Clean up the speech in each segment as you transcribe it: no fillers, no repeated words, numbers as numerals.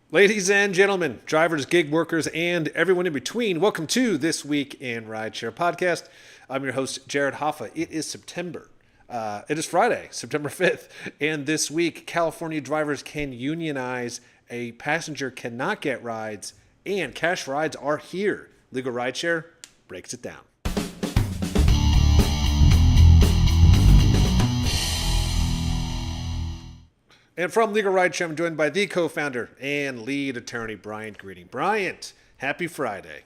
Ladies and gentlemen, drivers, gig workers, and everyone in between, welcome to This Week in Rideshare podcast. I'm your host, Jared Hoffa. It is Friday, September 5th, and this week, California drivers can unionize, a passenger cannot get rides, and cash rides are here. Legal Rideshare breaks it down. And from Legal Rideshare, I'm joined by the co-founder and lead attorney, Bryant Greeting. Bryant, happy Friday.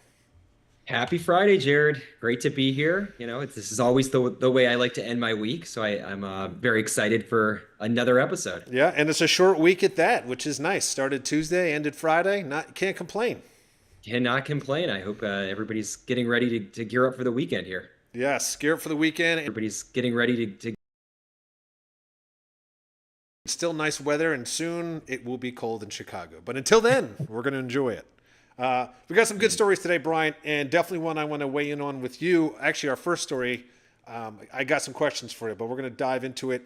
Happy Friday, Jared. Great to be here. This is always the way I like to end my week. So I'm very excited for another episode. Yeah, and it's a short week at that, which is nice. Started Tuesday, ended Friday. Can't complain. Cannot complain. I hope everybody's getting ready to gear up for the weekend here. Yes, gear up for the weekend. Everybody's getting ready to Still nice weather, and soon it will be cold in Chicago. But until then, we're going to enjoy it. We got some good stories today, Brian, and definitely one I want to weigh in on with you. Actually, our first story, I got some questions for you, but we're going to dive into it.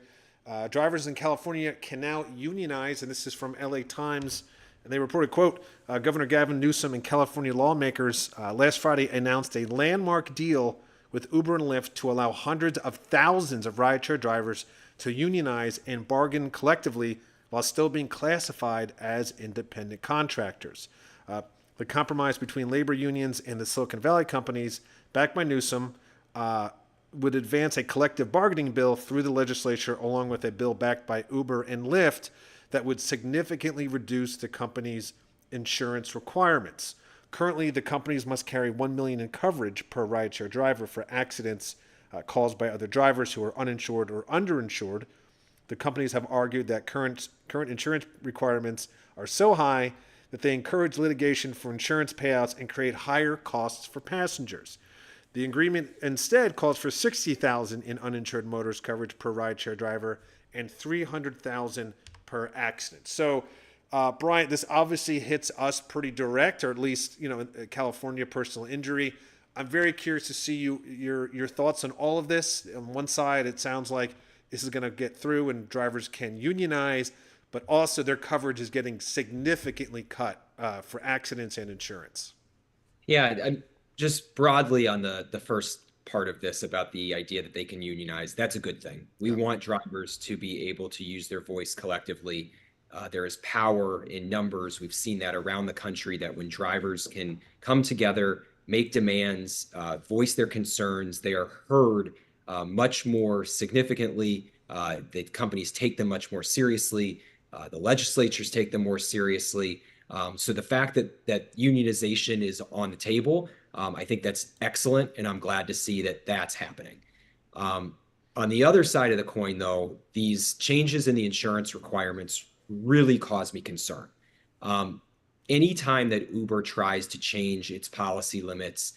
Drivers in California can now unionize, and this is from LA Times, and they reported, quote, Governor Gavin Newsom and California lawmakers last Friday announced a landmark deal with Uber and Lyft to allow hundreds of thousands of rideshare drivers to unionize and bargain collectively while still being classified as independent contractors. The compromise between labor unions and the Silicon Valley companies, backed by Newsom, would advance a collective bargaining bill through the legislature, along with a bill backed by Uber and Lyft that would significantly reduce the company's insurance requirements. Currently, the companies must carry $1 million in coverage per rideshare driver for accidents caused by other drivers who are uninsured or underinsured. The companies have argued that current insurance requirements are so high that they encourage litigation for insurance payouts and create higher costs for passengers. The agreement instead calls for $60,000 in uninsured motorist coverage per rideshare driver and $300,000 per accident. So, Brian, this obviously hits us pretty direct, or at least, California personal injury. I'm very curious to see your thoughts on all of this. On one side, it sounds like this is going to get through and drivers can unionize, but also their coverage is getting significantly cut for accidents and insurance. Yeah, just broadly on the first part of this about the idea that they can unionize. That's a good thing. We want drivers to be able to use their voice collectively. There is power in numbers. We've seen that around the country, that when drivers can come together, make demands, voice their concerns, they are heard much more significantly. The companies take them much more seriously. The legislatures take them more seriously. So the fact that unionization is on the table, I think that's excellent, and I'm glad to see that that's happening. On the other side of the coin, though, these changes in the insurance requirements really cause me concern. Anytime that Uber tries to change its policy limits,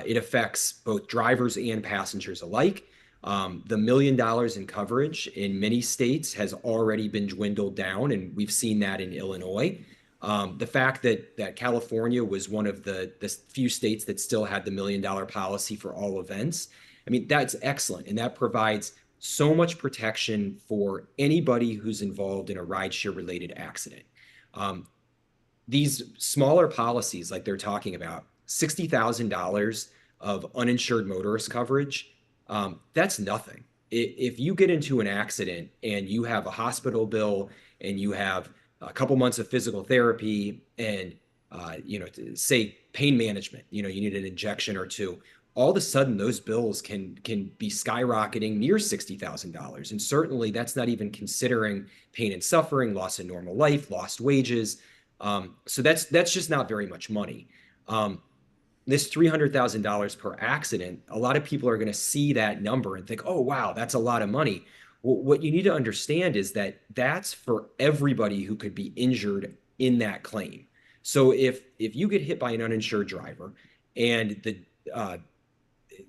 it affects both drivers and passengers alike. The $1 million in coverage in many states has already been dwindled down, and we've seen that in Illinois. The fact that California was one of the few states that still had the $1 million policy for all events, I mean, that's excellent, and that provides so much protection for anybody who's involved in a rideshare related accident. These smaller policies, like they're talking about, $60,000 of uninsured motorist coverage, that's nothing. If you get into an accident and you have a hospital bill and you have a couple months of physical therapy and, say pain management, you need an injection or two, all of a sudden those bills can be skyrocketing near $60,000. And certainly that's not even considering pain and suffering, loss of normal life, lost wages. So that's just not very much money. This $300,000 per accident, a lot of people are going to see that number and think, oh, wow, that's a lot of money. Well, what you need to understand is that that's for everybody who could be injured in that claim. So if you get hit by an uninsured driver and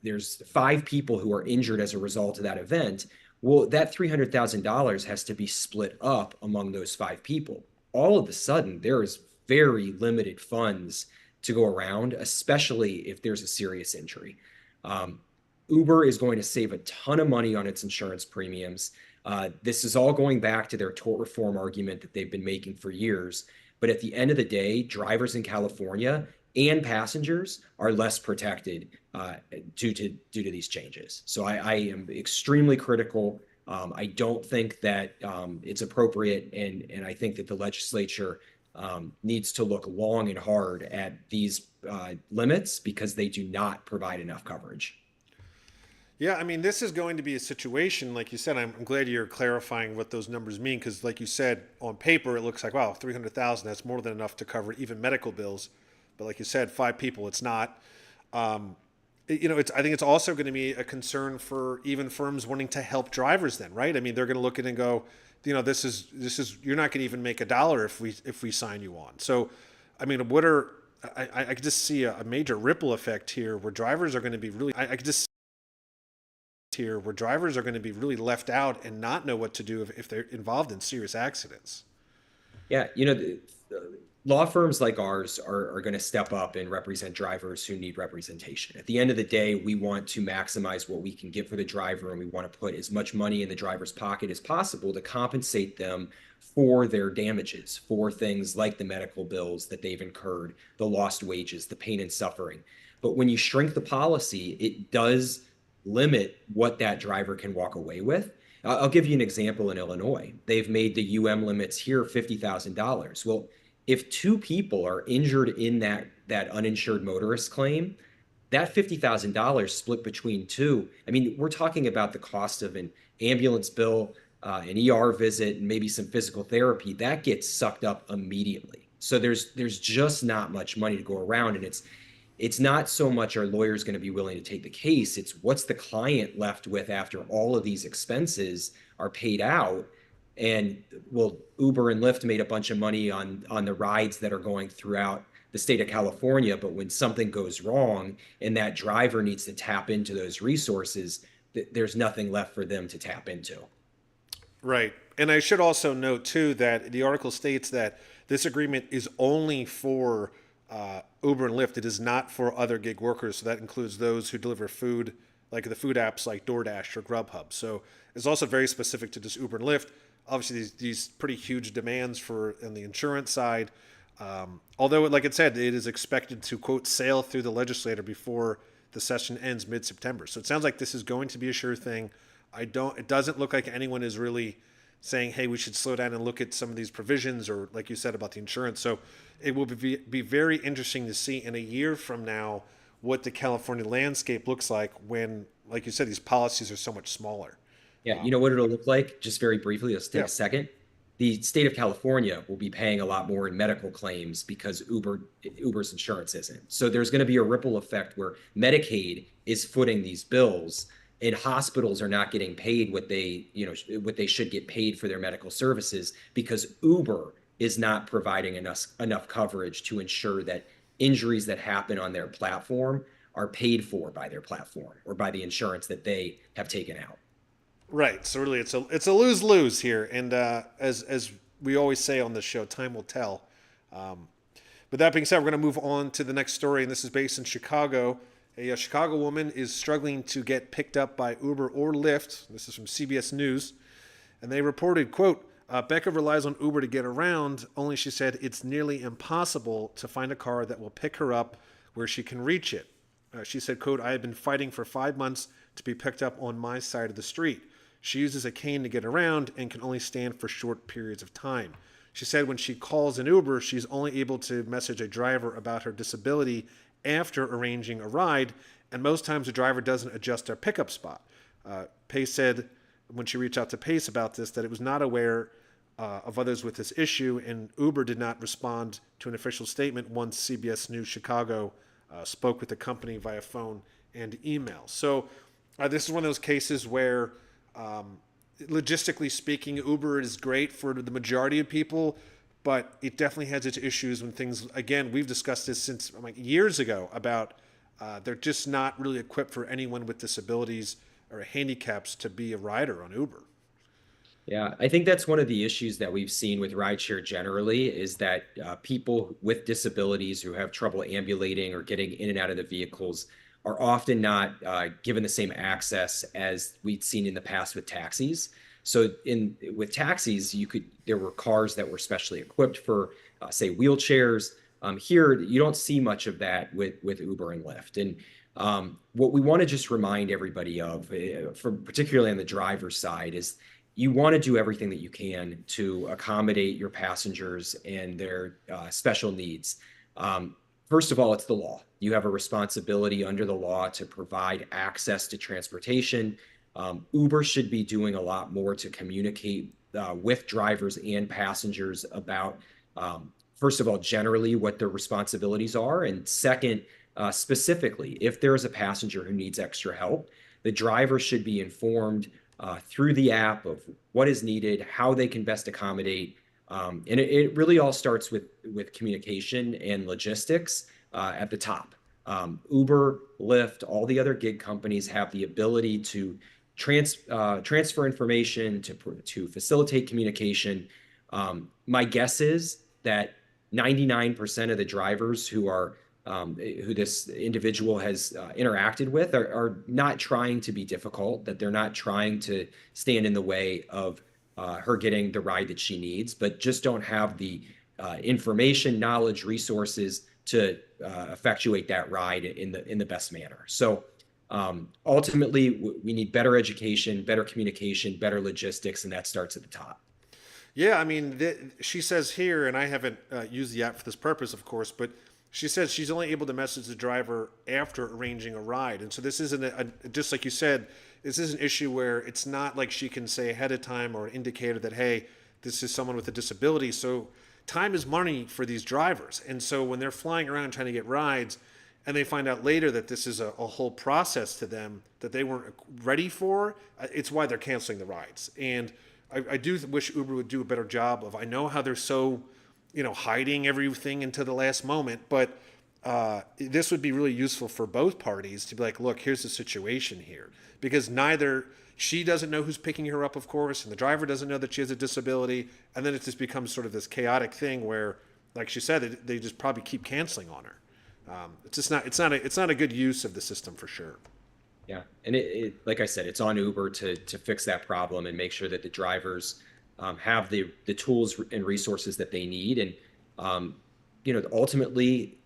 there's 5 people who are injured as a result of that event, well, that $300,000 has to be split up among those 5 people. All of a sudden, there is very limited funds to go around, especially if there's a serious injury. Uber is going to save a ton of money on its insurance premiums. This is all going back to their tort reform argument that they've been making for years. But at the end of the day, drivers in California and passengers are less protected due to these changes. So I am extremely critical. I don't think that it's appropriate, and I think that the legislature needs to look long and hard at these limits because they do not provide enough coverage. Yeah, I mean, this is going to be a situation, like you said. I'm glad you're clarifying what those numbers mean because, like you said, on paper it looks like wow, 300,000. That's more than enough to cover even medical bills. But like you said, five people, it's not. Um, it's. I think it's also going to be a concern for even firms wanting to help drivers. Then, right? I mean, they're going to look at it and go, this is you're not going to even make a dollar if we sign you on. So, I mean, what are I could just see a major ripple effect here where drivers are going to be really. I could just here where drivers are going to be really left out and not know what to do if they're involved in serious accidents. Yeah, law firms like ours are going to step up and represent drivers who need representation. At the end of the day, we want to maximize what we can get for the driver, and we want to put as much money in the driver's pocket as possible to compensate them for their damages, for things like the medical bills that they've incurred, the lost wages, the pain and suffering. But when you shrink the policy, it does limit what that driver can walk away with. I'll give you an example in Illinois. They've made the limits here $50,000. Well, if two people are injured in that uninsured motorist claim, that $50,000 split between two. I mean, we're talking about the cost of an ambulance bill, an ER visit, and maybe some physical therapy. That gets sucked up immediately. So there's just not much money to go around, and it's not so much are lawyers going to be willing to take the case, it's what's the client left with after all of these expenses are paid out. And well, Uber and Lyft made a bunch of money on the rides that are going throughout the state of California, but when something goes wrong and that driver needs to tap into those resources, there's nothing left for them to tap into. Right. And I should also note, too, that the article states that this agreement is only for Uber and Lyft. It is not for other gig workers. So that includes those who deliver food, like the food apps like DoorDash or Grubhub. So it's also very specific to just Uber and Lyft. Obviously, these pretty huge demands for on the insurance side. Although, like it said, it is expected to, quote, sail through the legislature before the session ends mid-September. So it sounds like this is going to be a sure thing. It doesn't look like anyone is really saying, hey, we should slow down and look at some of these provisions or like you said about the insurance. So it will be very interesting to see in a year from now what the California landscape looks like when, like you said, these policies are so much smaller. Yeah, you know what it'll look like? Just very briefly, let's take Yeah. a second. The state of California will be paying a lot more in medical claims because Uber's insurance isn't. So there's going to be a ripple effect where Medicaid is footing these bills and hospitals are not getting paid what they should get paid for their medical services because Uber is not providing enough coverage to ensure that injuries that happen on their platform are paid for by their platform or by the insurance that they have taken out. Right. So really, it's a lose lose here, and as we always say on this show, time will tell. But that being said, we're going to move on to the next story, and this is based in Chicago. A Chicago woman is struggling to get picked up by Uber or Lyft. This is from CBS News, and they reported, quote, Becca relies on Uber to get around, only she said it's nearly impossible to find a car that will pick her up where she can reach it. She said, quote, I have been fighting for 5 months to be picked up on my side of the street. She uses a cane to get around and can only stand for short periods of time. She said when she calls an Uber, she's only able to message a driver about her disability after arranging a ride, and most times the driver doesn't adjust their pickup spot. Pace said when she reached out to Pace about this that it was not aware of others with this issue, and Uber did not respond to an official statement once CBS News Chicago spoke with the company via phone and email. So this is one of those cases where logistically speaking, Uber is great for the majority of people, but it definitely has its issues when things, again, we've discussed this since like years ago about they're just not really equipped for anyone with disabilities or handicaps to be a rider on Uber. Yeah, I think that's one of the issues that we've seen with rideshare generally is that people with disabilities who have trouble ambulating or getting in and out of the vehicles are often not given the same access as we'd seen in the past with taxis. So with taxis, there were cars that were specially equipped for, say, wheelchairs. Here, you don't see much of that with Uber and Lyft. And what we want to just remind everybody of, particularly on the driver's side, is you want to do everything that you can to accommodate your passengers and their special needs. First of all, it's the law. You have a responsibility under the law to provide access to transportation. Uber should be doing a lot more to communicate with drivers and passengers about, first of all, generally what their responsibilities are. And second, specifically, if there is a passenger who needs extra help, the driver should be informed through the app of what is needed, how they can best accommodate. And it really all starts with communication and logistics at the top. Uber, Lyft, all the other gig companies have the ability to transfer information, to facilitate communication. My guess is that 99% of the drivers who this individual has interacted with are not trying to be difficult, that they're not trying to stand in the way of her getting the ride that she needs, but just don't have the information, knowledge, resources to effectuate that ride in the best manner. So ultimately, we need better education, better communication, better logistics, and that starts at the top. Yeah, I mean, she says here, and I haven't used the app for this purpose, of course, but she says she's only able to message the driver after arranging a ride. And so this isn't just like you said, this is an issue where it's not like she can say ahead of time or an indicator that, hey, this is someone with a disability. So time is money for these drivers. And so when they're flying around trying to get rides and they find out later that this is a whole process to them that they weren't ready for, it's why they're canceling the rides. And I do wish Uber would do a better job of, I know how they're so, hiding everything into the last moment, but this would be really useful for both parties to be like, look, here's the situation here. Because she doesn't know who's picking her up, of course, and the driver doesn't know that she has a disability. And then it just becomes sort of this chaotic thing where, like she said, they just probably keep canceling on her. It's not a good use of the system for sure. Yeah, and like I said, it's on Uber to fix that problem and make sure that the drivers have the tools and resources that they need. And ultimately,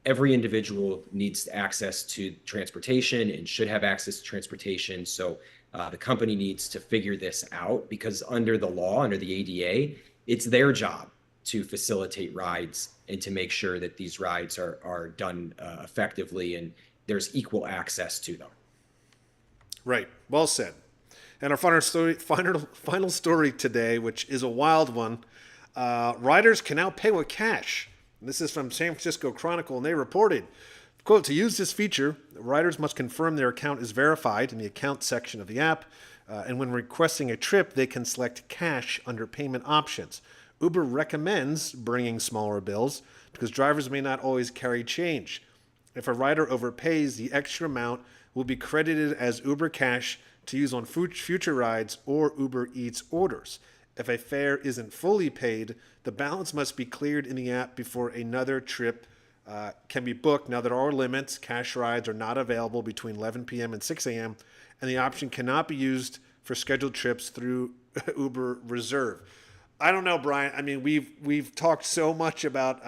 every individual needs access to transportation and should have access to transportation. So the company needs to figure this out, because under the law, under the ADA, it's their job to facilitate rides and to make sure that these rides are done effectively and there's equal access to them. Right. Well said. And our final story today, which is a wild one. Riders can now pay with cash. And this is from San Francisco Chronicle, and they reported, quote, to use this feature, riders must confirm their account is verified in the account section of the app. And when requesting a trip, they can select cash under payment options. Uber recommends bringing smaller bills because drivers may not always carry change. If a rider overpays, the extra amount will be credited as Uber Cash to use on future rides or Uber Eats orders. If a fare isn't fully paid, the balance must be cleared in the app before another trip can be booked. Now, there are limits. Cash rides are not available between 11 p.m. and 6 a.m., and the option cannot be used for scheduled trips through Uber Reserve. I don't know, Brian. I mean, we've talked so much about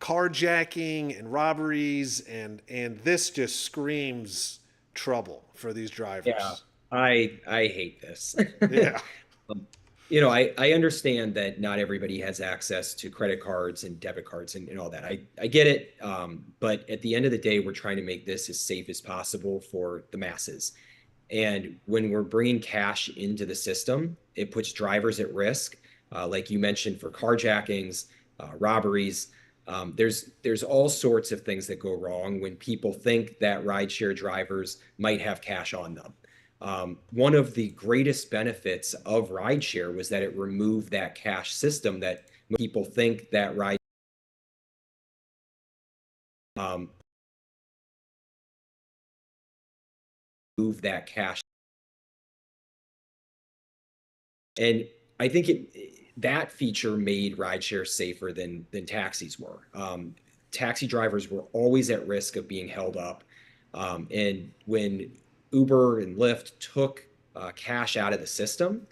carjacking and robberies, and this just screams trouble for these drivers. Yeah, I hate this. Yeah. I understand that not everybody has access to credit cards and debit cards and all that. I get it. But at the end of the day, we're trying to make this as safe as possible for the masses. And when we're bringing cash into the system, it puts drivers at risk, like you mentioned, for carjackings, robberies. There's all sorts of things that go wrong when people think that rideshare drivers might have cash on them. One of the greatest benefits of rideshare was that it removed that cash system that people think that move that cash. And I think that feature made rideshare safer than taxis were. Taxi drivers were always at risk of being held up. And when Uber and Lyft took cash out of the system,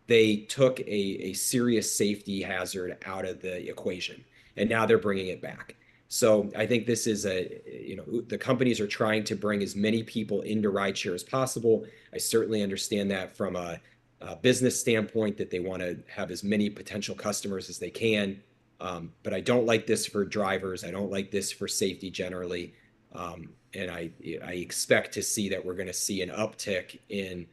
they took a serious safety hazard out of the equation, and now they're bringing it back. So I think this is the companies are trying to bring as many people into rideshare as possible. I certainly understand that from a business standpoint, that they want to have as many potential customers as they can. But I don't like this for drivers. I don't like this for safety generally. And I expect to see that we're going to see an uptick in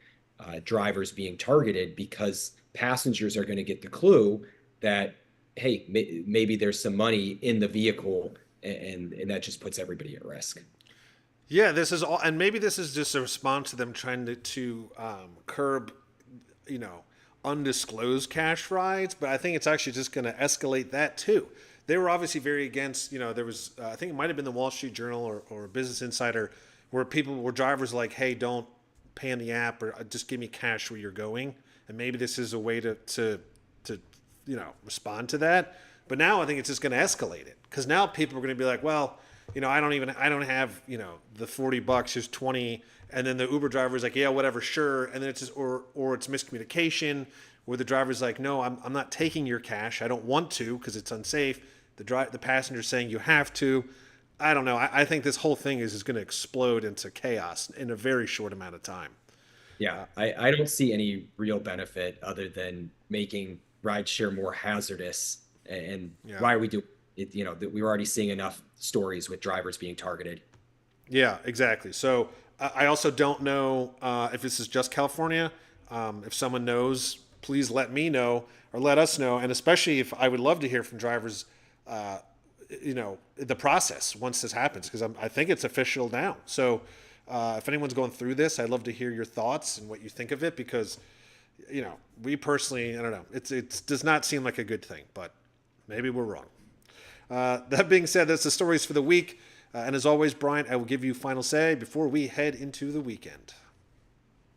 drivers being targeted, because passengers are going to get the clue that, hey, maybe there's some money in the vehicle, and that just puts everybody at risk. Yeah, this is all, and maybe this is just a response to them trying to curb, you know, undisclosed cash rides. But I think it's actually just going to escalate that too. They were obviously very against, you know, there was, I think it might have been the Wall Street Journal or Business Insider, where drivers like, hey, don't pay in the app, or just give me cash where you're going. And maybe this is a way to respond to that. But now I think it's just going to escalate it, because now people are going to be like, well, you know, I don't have, you know, the $40, here's 20. And then the Uber driver is like, yeah, whatever, sure. And then it's just, or it's miscommunication where the driver's like, no, I'm not taking your cash. I don't want to because it's unsafe. The passenger's saying you have to. I don't know. I think this whole thing is going to explode into chaos in a very short amount of time. Yeah, I don't see any real benefit other than making rideshare more hazardous. And Yeah. why are we doing it? You know, that we're already seeing enough stories with drivers being targeted. Yeah, exactly. So I also don't know if this is just California. If someone knows, please let me know or let us know. And especially if I would love to hear from drivers, the process once this happens, because I think it's official now. So if anyone's going through this, I'd love to hear your thoughts and what you think of it, because, you know, we personally, I don't know, it does not seem like a good thing, but maybe we're wrong. That being said, that's the stories for the week. And as always, Brian, I will give you final say before we head into the weekend.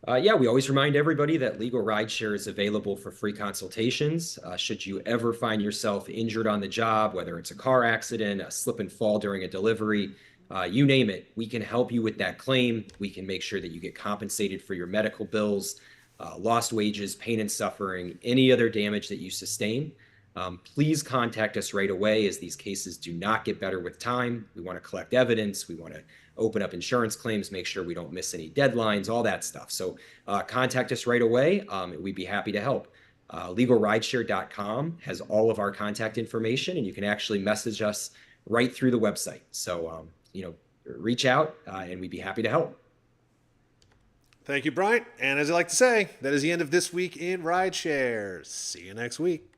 Yeah, we always remind everybody that Legal Rideshare is available for free consultations. Should you ever find yourself injured on the job, whether it's a car accident, a slip and fall during a delivery, you name it, we can help you with that claim. We can make sure that you get compensated for your medical bills, lost wages, pain and suffering, any other damage that you sustain. Please contact us right away, as these cases do not get better with time. We want to collect evidence. We want to open up insurance claims, make sure we don't miss any deadlines, all that stuff. So contact us right away. We'd be happy to help. LegalRideshare.com has all of our contact information, and you can actually message us right through the website. So, reach out, and we'd be happy to help. Thank you, Brian. And as I like to say, that is the end of this week in Rideshare. See you next week.